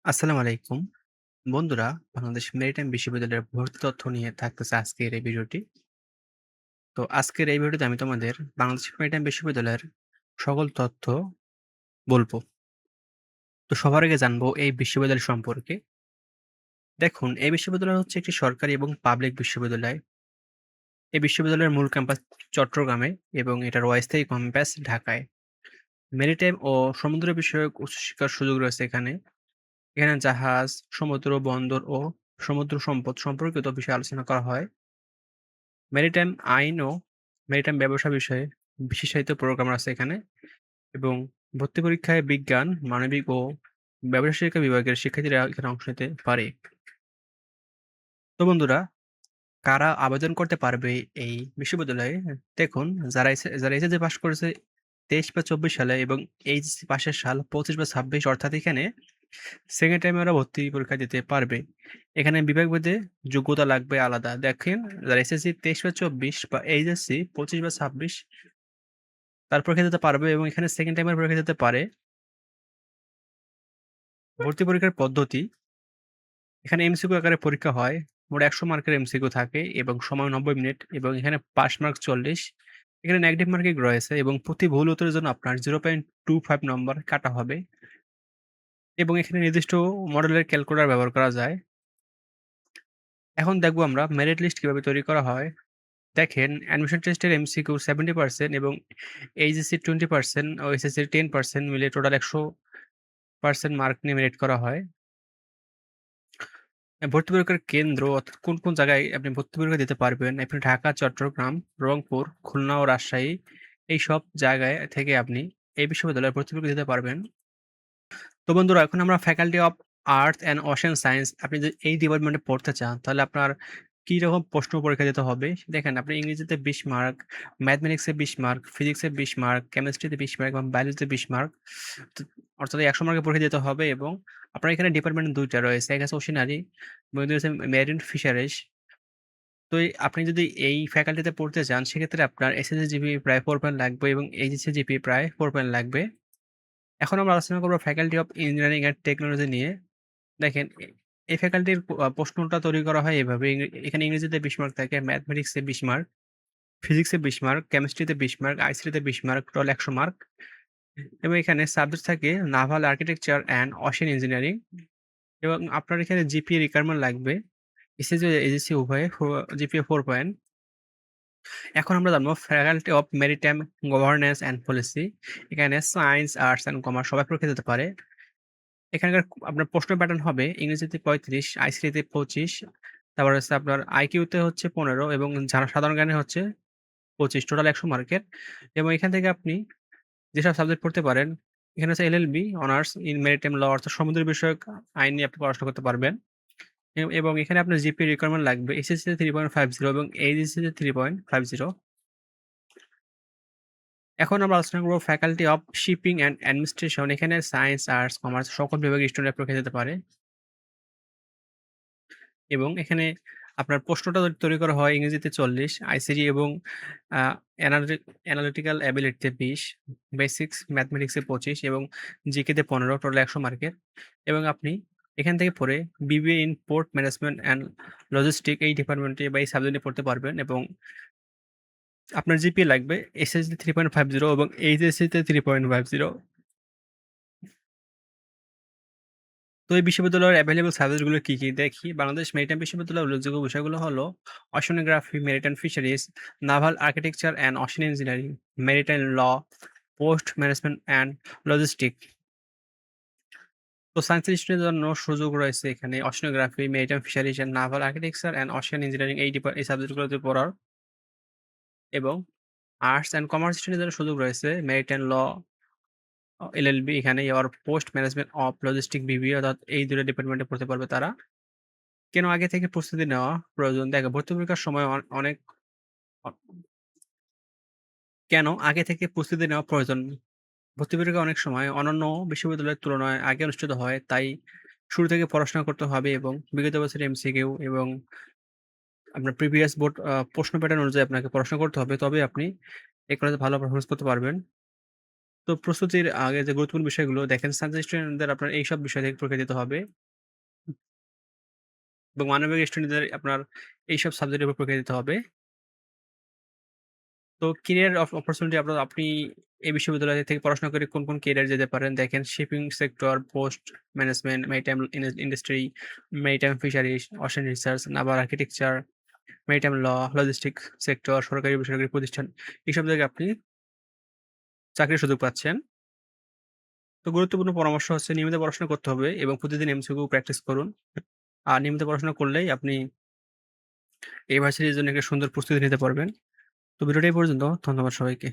আসসালামু আলাইকুম। বন্ধুরা, বাংলাদেশ মেরিটাইম বিশ্ববিদ্যালয়ের ভর্তি তথ্য নিয়ে থাকতেছে আজকের এই ভিডিওটি। তো আজকের এই ভিডিওতে আমি তোমাদের বাংলাদেশ মেরিটাইম বিশ্ববিদ্যালয়ের সকল তথ্য বলবো। তো সবার আগে জানবো এই বিশ্ববিদ্যালয় সম্পর্কে। দেখুন, এই বিশ্ববিদ্যালয় হচ্ছে একটি সরকারি এবং পাবলিক বিশ্ববিদ্যালয়। এই বিশ্ববিদ্যালয়ের মূল ক্যাম্পাস চট্টগ্রামে এবং এটার অস্থায়ী ক্যাম্পাস ঢাকায়। মেরিটাইম ও সমুদ্র বিষয়ক উচ্চশিক্ষার সুযোগ রয়েছে এখানে। এখানে জাহাজ, সমুদ্র, বন্দর ও সমুদ্র সম্পদ সম্পর্কিত বিষয়ে আলোচনা করা হয়। মেরিটাইম আইন ও মেরিটাইম ব্যবসা বিষয়ে বিশেষায়িত প্রোগ্রাম আছে এখানে এবং ভর্তি পরীক্ষায় বিজ্ঞান, মানবিক ও ব্যবসায় শিক্ষা বিভাগের শিক্ষার্থীরা এখানে অংশ নিতে পারে। তো বন্ধুরা, কারা আবেদন করতে পারবে এই বিশ্ববিদ্যালয়ে? দেখুন, যারা এসএসসি পাস করেছে ২৩ বা ২৪ সালে এবং এইচএসসি পাশের সাল ২৫ বা ২৬ অর্থাৎ এখানে সেকেন্ড টাইমে ওরা ভর্তি পরীক্ষা দিতে পারবে। এখানে বিভাগভেদে যোগ্যতা লাগবে আলাদা। দেখেন, যারা এসএসসি ২৩ বা ২৪ বা এইচএসসি ২৫ বা ২৬ তার পরীক্ষা দিতে পারবে এবং এখানে সেকেন্ড টাইমের পরীক্ষা দিতে পারে। ভর্তি পরীক্ষার পদ্ধতি, এখানে এমসিকিউ আকারে পরীক্ষা হয়। মোট ১০০ মার্কের এমসিকিউ থাকে এবং সময় ৯০ মিনিট এবং এখানে পাস মার্ক ৪০। এখানে নেগেটিভ মার্কিং রয়েছে এবং প্রতি ভুল উত্তরের জন্য আপনার 0.25 নম্বর কাটা হবে এবং এখানে নির্দিষ্ট মডেলের ক্যালকুলেটর ব্যবহার করা যায়। এখন দেখব আমরা মেরিট লিস্ট কিভাবে তৈরি করা হয়। দেখেন, অ্যাডমিশন টেস্টের এমসিকিউ 70% এবং এইচএসসি 20% ও এসএসসির 10% মিলে টোটাল ১০০% মার্ক নিয়ে মেরিট করা হয়। ভর্তি পরীক্ষার কেন্দ্র অর্থাৎ কোন জায়গায় আপনি ভর্তি পরীক্ষা দিতে পারবেন? আপনি ঢাকা, চট্টগ্রাম, রংপুর, খুলনা ও রাজশাহী এইসব জায়গায় থেকে আপনি এই বিশ্ববিদ্যালয়ে ভর্তি পরীক্ষা দিতে পারবেন। তো বন্ধুরা, এখন আমরা faculty of arts and ocean science আপনি যদি এই ডিপার্টমেন্টে পড়তে চান, তাহলে আপনার কি রকম প্রশ্ন পরীক্ষা দিতে হবে? দেখেন, আপনি ইংরেজিতে ২০ মার্ক, ম্যাথমেটিক্সে ২০ মার্ক, ফিজিক্সে 20 মার্ক, কেমিস্ট্রিতে ২০ মার্ক এবং বায়োলজিতে ২০ মার্ক। অর্থাৎ ১০০ মার্কের পরীক্ষা দিতে হবে এবং আপনার এখানে ডিপার্টমেন্ট ২ টা রয়েছে। এক আছে ওশেনারি এবং দুই আছে মেরিন ফিশারিজ। তো আপনি যদি এই ফ্যাকাল্টিতে পড়তে চান, সেক্ষেত্রে আপনার এসএসসি জিপিএ প্রায় 4 পয়েন্ট লাগবে এবং এইচএসসি জিপিএ প্রায় 4 পয়েন্ট লাগবে। এখন আমরা আলোচনা করব faculty of engineering and technology নিয়ে। দেখেন, এই ফ্যাকাল্টির প্রশ্নটা তৈরি করা হয় এভাবে। এখানে ইংরেজিতে ২০ মার্ক থাকে, ম্যাথমেটিক্সে ২০ মার্ক, ফিজিক্সে ২০ মার্ক, কেমিস্ট্রিতে ২০ মার্ক, আইসিটিতে ২০ মার্ক, টোটাল ১০০ মার্ক এবং এখানে সাবজেক্ট থাকে naval architecture and ocean engineering এবং আপনার এখানে জিপিএ রিকোয়ারমেন্ট লাগবে। এসএসসি ও এইচএসসি উভয়ে জিপিএ 4 পয়েন্ট। এখন আমরা জানবো faculty of maritime governance and policy. এখানে সায়েন্স, আর্টস অ্যান্ড কমার্স সবাই পরীক্ষা দিতে পারে। এখানকার আপনার প্রশ্ন প্যাটার্ন হবে ইংরেজিতে ৩৫, আইসিটিতে ২৫, তারপর হচ্ছে আপনার আইকিউতে হচ্ছে ১৫ এবং সাধারণ জ্ঞানে হচ্ছে ২৫, টোটাল ১০০ মার্কের এবং এখান থেকে আপনি যেসব সাবজেক্ট পড়তে পারেন, এখানে হচ্ছে এলএলবি, অনার্স ইন মেরিটাইম ল অর্থাৎ সমুদ্র বিষয়ক আইন নিয়ে আপনি পড়াশোনা করতে পারবেন এবং এখানে আপনার জিপিএ রিকোয়ারমেন্ট লাগবে এসএসসিতে 3.50 এবং এইচএসসিতে 3.50। এখন আমরা আলোচনা করব faculty of shipping and administration. এখানে সায়েন্স, আর্টস, কমার্স সকল বিভাগের স্টুডেন্টরা পরীক্ষা দিতে পারে এবং এখানে আপনার প্রশ্নটা তৈরি করা হয় ইংরেজিতে ৪০, আইসিটি এবং আ অ্যানালিটিক্যাল অ্যাবিলিটিতে ২০, বেসিক্স ম্যাথমেটিক্সে ২৫ এবং জিকেতে ১৫, টোটাল ১০০ মার্কের এবং আপনি এখান থেকে পড়ে BBA in port management and logistic এই ডিপার্টমেন্টে বা এই সাবজেক্টে পড়তে পারবেন এবং আপনার জিপিএ লাগবে এসএসসি 3.50 এবং এইচএসসিতে 3.50। তো এই বিশ্ববিদ্যালয়ের এভেইলেবল সাবজেক্টগুলো কি? দেখি। বাংলাদেশ মেরিটাইম বিশ্ববিদ্যালয়ের উল্লেখযোগ্য বিষয়গুলো হলো oceanography, maritime fisheries, naval architecture and ocean engineering, maritime law, post management and logistic. তো সায়েন্সের স্টুডেন্টদের জন্য সুযোগ রয়েছে এখানে oceanography, maritime fisheries and naval architecture and ocean engineering এই সাবজেক্টগুলোতে পড়ার এবং আর্টস অ্যান্ড কমার্স স্টুডেন্টদের জন্য সুযোগ রয়েছে মেরিটাইম ল, এলএলবি এখানে post management of logistic BBA অর্থাৎ এই ২ টা ডিপার্টমেন্টে পড়তে পারবে তারা। কেন আগে থেকে প্রস্তুতি নেওয়া প্রয়োজন? দেখো, ভর্তি পরীক্ষার সময় অনেক অ কেন আগে থেকে প্রস্তুতি নেওয়া প্রয়োজন? ভর্তি পরীক্ষা অনেক সময় অন্যান্য বিশ্ববিদ্যালয়ের তুলনায় আগে অনুষ্ঠিত হয়। তাই শুরু থেকে পড়াশোনা করতে হবে এবং বিগত বছরের এমসিকিউ এবং আপনার প্রিভিয়াস বোর্ড প্রশ্ন প্যাটার্ন অনুযায়ী আপনাকে পড়াশোনা করতে হবে। তবে আপনি এগুলোতে ভালো পারফরম্যান্স করতে পারবেন। তো তো প্রস্তুতির আগে যে গুরুত্বপূর্ণ বিষয়গুলো দেখেন, সায়েন্স স্টুডেন্টদের আপনার এইসব বিষয় থেকে পরীক্ষা দিতে হবে এবং মানবিক স্টুডেন্টদের আপনার এইসব সাবজেক্টের উপর পরীক্ষা দিতে হবে। তো ক্যারিয়ার অপরচুনিটি আপনি এই বিশ্ববিদ্যালয় থেকে পড়াশোনা করে কোন ক্যারিয়ার যেতে পারেন দেখেন, shipping sector, post management, maritime industry, maritime fisheries, ocean research, naval architecture, maritime law, logistic sector, সরকারি বেসরকারি প্রতিষ্ঠান। এইসব জায়গায় আপনি চাকরির সুযোগ পাচ্ছেন। তো গুরুত্বপূর্ণ পরামর্শ হচ্ছে নিয়মিত পড়াশোনা করতে হবে এবং প্রতিদিন এমসিকিউ প্র্যাকটিস করুন। আর নিয়মিত পড়াশোনা করলেই আপনি এই ভার্সিটির জন্য একটা সুন্দর প্রস্তুতি নিতে পারবেন। তো ভিডিওটা এই পর্যন্ত। ধন্যবাদ সবাইকে।